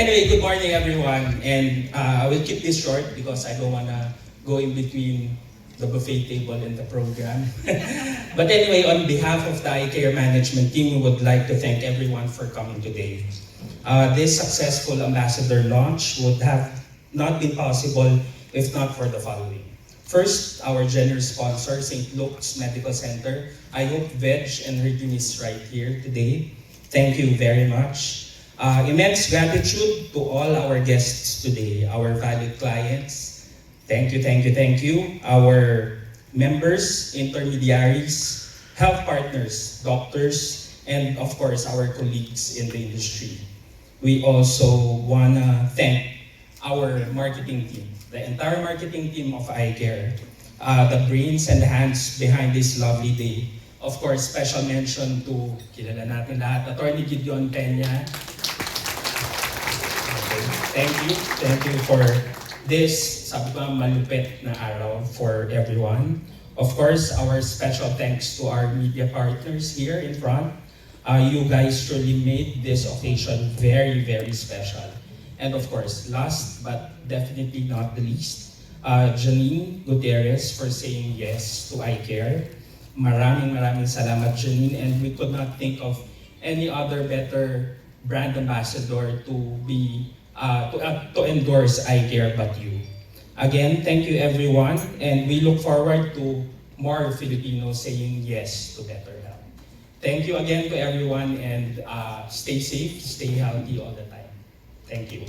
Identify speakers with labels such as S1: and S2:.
S1: anyway, good morning everyone. And I will keep this short because I don't want to go in between the buffet table and the program. But anyway, on behalf of the Eye Care Management team, we would like to thank everyone for coming today. This successful ambassador launch would have not been possible if not for the following. First, our generous sponsor, St. Luke's Medical Center. I hope Veg and her team is right here today. Thank you very much. Immense gratitude to all our guests today, our valued clients. Thank you, thank you, thank you. Our members, intermediaries, health partners, doctors, and of course, our colleagues in the industry. We also want to thank our marketing team, the entire marketing team of Eye Care, the brains and the hands behind this lovely day. Of course, special mention to, kilala natin lahat, Attorney Gideon Peña. Okay. Thank you for this, sabi ko malupit na araw for everyone. Of course, our special thanks to our media partners here in front. You guys truly made this occasion very, very special. And of course, last but definitely not the least, Janine Gutierrez for saying yes to Eye Care. Maraming salamat, Janine, and we could not think of any other better brand ambassador to be to endorse Eye Care but you. Again, thank you everyone, and we look forward to more Filipinos saying yes to better health. Thank you again to everyone, and stay safe, stay healthy all the time. Thank you.